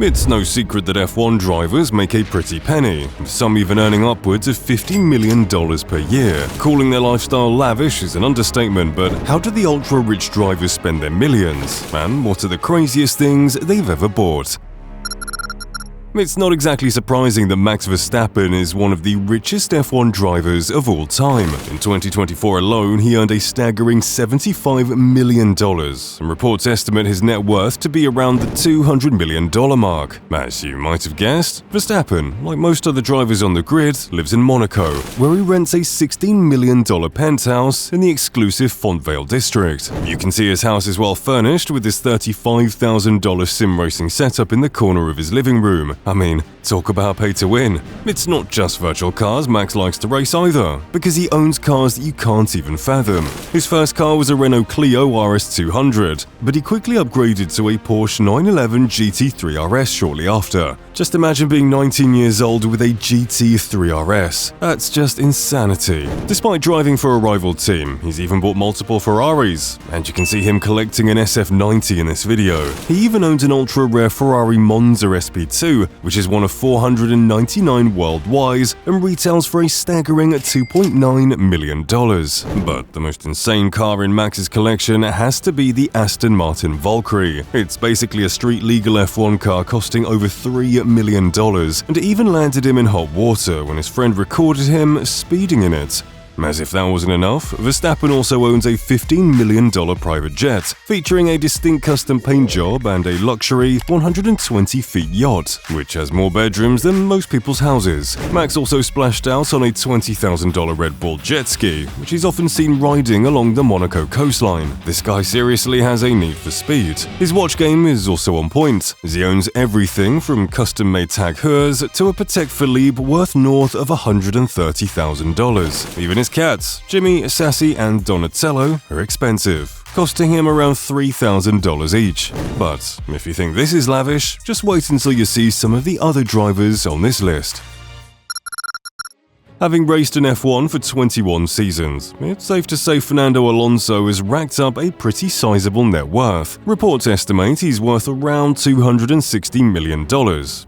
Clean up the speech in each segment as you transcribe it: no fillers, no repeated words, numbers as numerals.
It's no secret that F1 drivers make a pretty penny, with some even earning upwards of $50 million per year. Calling their lifestyle lavish is an understatement, but how do the ultra-rich drivers spend their millions? And what are the craziest things they've ever bought? It's not exactly surprising that Max Verstappen is one of the richest F1 drivers of all time. In 2024 alone, he earned a staggering $75 million, and reports estimate his net worth to be around the $200 million mark. As you might have guessed, Verstappen, like most other drivers on the grid, lives in Monaco, where he rents a $16 million penthouse in the exclusive Fontvale district. You can see his house is well furnished with his $35,000 sim racing setup in the corner of his living room. I mean, talk about pay to win. It's not just virtual cars Max likes to race either, because he owns cars that you can't even fathom. His first car was a Renault Clio RS200, but he quickly upgraded to a Porsche 911 GT3 RS shortly after. Just imagine being 19 years old with a GT3 RS. That's just insanity. Despite driving for a rival team, he's even bought multiple Ferraris, and you can see him collecting an SF90 in this video. He even owns an ultra-rare Ferrari Monza SP2, which is one of 499 worldwide and retails for a staggering $2.9 million. But the most insane car in Max's collection has to be the Aston Martin Valkyrie. It's basically a street-legal F1 car costing over $3 million, and it even landed him in hot water when his friend recorded him speeding in it. As if that wasn't enough, Verstappen also owns a $15 million private jet, featuring a distinct custom paint job and a luxury 120-feet yacht, which has more bedrooms than most people's houses. Max also splashed out on a $20,000 Red Bull jet ski, which he's often seen riding along the Monaco coastline. This guy seriously has a need for speed. His watch game is also on point, as he owns everything from custom-made Tag Heuers to a Patek Philippe worth north of $130,000. Even his cats, Jimmy, Sassy, and Donatello, are expensive, costing him around $3,000 each. But if you think this is lavish, just wait until you see some of the other drivers on this list. Having raced in F1 for 21 seasons, it's safe to say Fernando Alonso has racked up a pretty sizable net worth. Reports estimate he's worth around $260 million,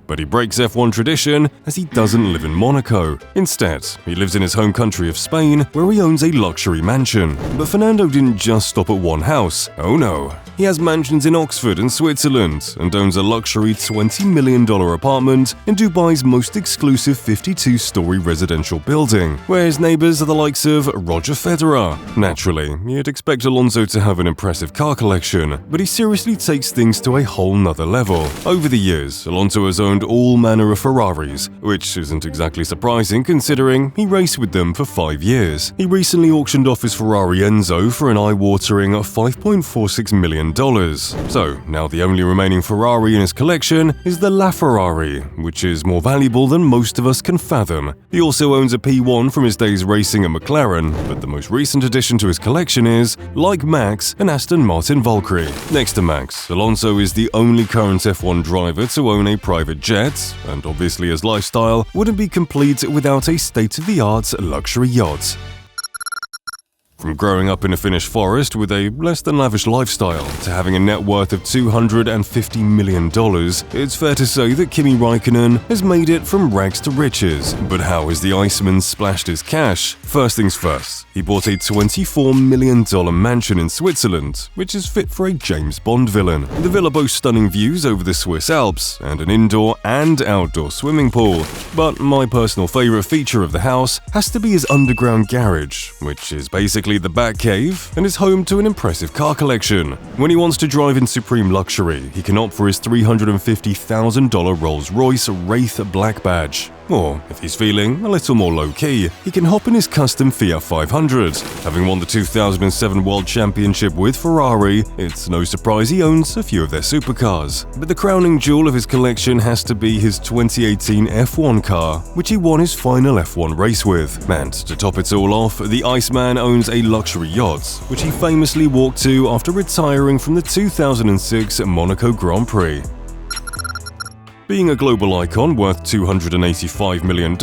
but he breaks F1 tradition as he doesn't live in Monaco. Instead, he lives in his home country of Spain, where he owns a luxury mansion. But Fernando didn't just stop at one house. Oh no. He has mansions in Oxford and Switzerland, and owns a luxury $20 million apartment in Dubai's most exclusive 52-story residential building, where his neighbors are the likes of Roger Federer. Naturally, you'd expect Alonso to have an impressive car collection, but he seriously takes things to a whole nother level. Over the years, Alonso has owned all manner of Ferraris, which isn't exactly surprising considering he raced with them for 5 years. He recently auctioned off his Ferrari Enzo for an eye-watering $5.46 million. So now the only remaining Ferrari in his collection is the LaFerrari, which is more valuable than most of us can fathom. He also owns a P1 from his days racing at McLaren, but the most recent addition to his collection is, like Max, an Aston Martin Valkyrie. Next to Max, Alonso is the only current F1 driver to own a private jet, and obviously his lifestyle wouldn't be complete without a state-of-the-art luxury yacht. From growing up in a Finnish forest with a less than lavish lifestyle to having a net worth of $250 million, it's fair to say that Kimi Raikkonen has made it from rags to riches. But how has the Iceman splashed his cash? First things first, he bought a $24 million mansion in Switzerland, which is fit for a James Bond villain. The villa boasts stunning views over the Swiss Alps and an indoor and outdoor swimming pool. But my personal favorite feature of the house has to be his underground garage, which is basically the Batcave and is home to an impressive car collection. When he wants to drive in supreme luxury, he can opt for his $350,000 Rolls-Royce Wraith Black Badge. Or, if he's feeling a little more low-key, he can hop in his custom Fiat 500. Having won the 2007 World Championship with Ferrari, it's no surprise he owns a few of their supercars. But the crowning jewel of his collection has to be his 2018 F1 car, which he won his final F1 race with. And to top it all off, the Iceman owns a luxury yacht, which he famously walked to after retiring from the 2006 Monaco Grand Prix. Being a global icon worth $285 million,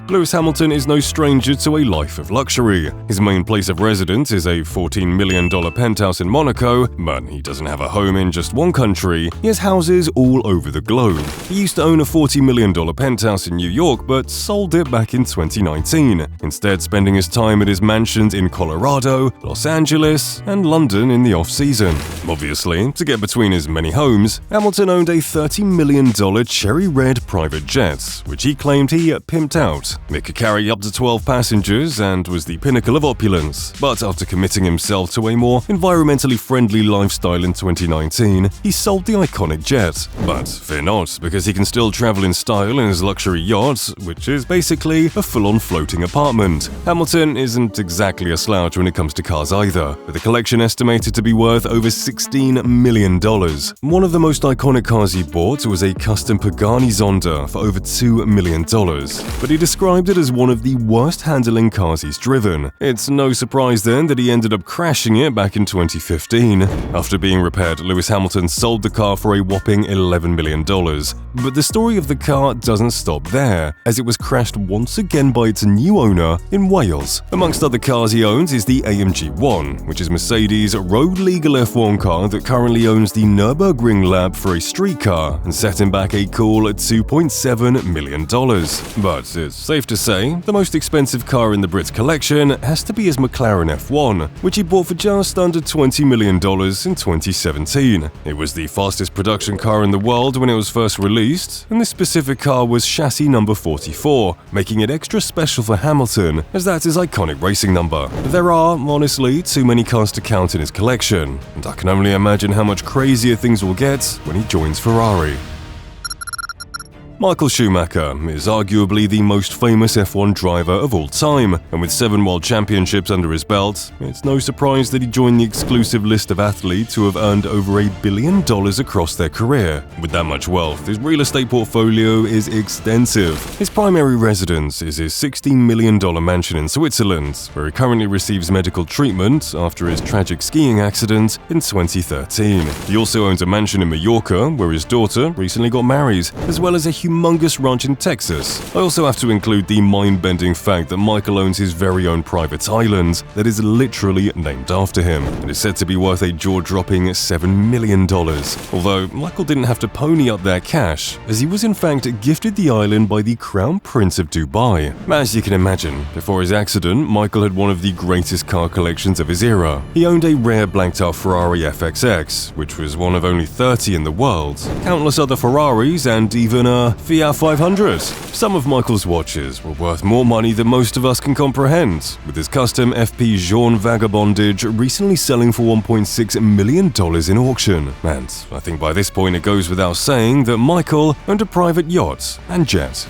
Lewis Hamilton is no stranger to a life of luxury. His main place of residence is a $14 million penthouse in Monaco, but he doesn't have a home in just one country. He has houses all over the globe. He used to own a $40 million penthouse in New York, but sold it back in 2019, instead spending his time at his mansions in Colorado, Los Angeles, and London in the off-season. Obviously, to get between his many homes, Hamilton owned a $30 million cherry red private jet, which he claimed he pimped out. It could carry up to 12 passengers and was the pinnacle of opulence. But after committing himself to a more environmentally friendly lifestyle in 2019, he sold the iconic jet. But fear not, because he can still travel in style in his luxury yacht, which is basically a full-on floating apartment. Hamilton isn't exactly a slouch when it comes to cars either, with the collection estimated to be worth over $16 million. One of the most iconic cars he bought was a custom Pagani Zonda for over $2 million, but he described it as one of the worst handling cars he's driven. It's no surprise then that he ended up crashing it back in 2015. After being repaired, Lewis Hamilton sold the car for a whopping $11 million. But the story of the car doesn't stop there, as it was crashed once again by its new owner in Wales. Amongst other cars he owns is the AMG 1, which is Mercedes' road legal F1 car that currently owns the Nürburgring lab for a street car and set him back a cool $2.7 million. But it's safe to say, the most expensive car in the Brit's collection has to be his McLaren F1, which he bought for just under $20 million in 2017. It was the fastest production car in the world when it was first released, and this specific car was chassis number 44, making it extra special for Hamilton, as that's his iconic racing number. There are, honestly, too many cars to count in his collection, and I can only imagine how much crazier things will get when he joins Ferrari. Michael Schumacher is arguably the most famous F1 driver of all time, and with 7 world championships under his belt, it's no surprise that he joined the exclusive list of athletes who have earned over $1 billion across their career. With that much wealth, his real estate portfolio is extensive. His primary residence is his $16 million mansion in Switzerland, where he currently receives medical treatment after his tragic skiing accident in 2013. He also owns a mansion in Mallorca, where his daughter recently got married, as well as a humongous ranch in Texas. I also have to include the mind-bending fact that Michael owns his very own private island that is literally named after him, and is said to be worth a jaw-dropping $7 million. Although Michael didn't have to pony up that cash, as he was in fact gifted the island by the Crown Prince of Dubai. As you can imagine, before his accident, Michael had one of the greatest car collections of his era. He owned a rare blanked-out Ferrari FXX, which was one of only 30 in the world, countless other Ferraris, and even a Fiat 500. Some of Michael's watches were worth more money than most of us can comprehend, with his custom FP Jaune Vagabondage recently selling for $1.6 million in auction. And I think by this point it goes without saying that Michael owned a private yacht and jet.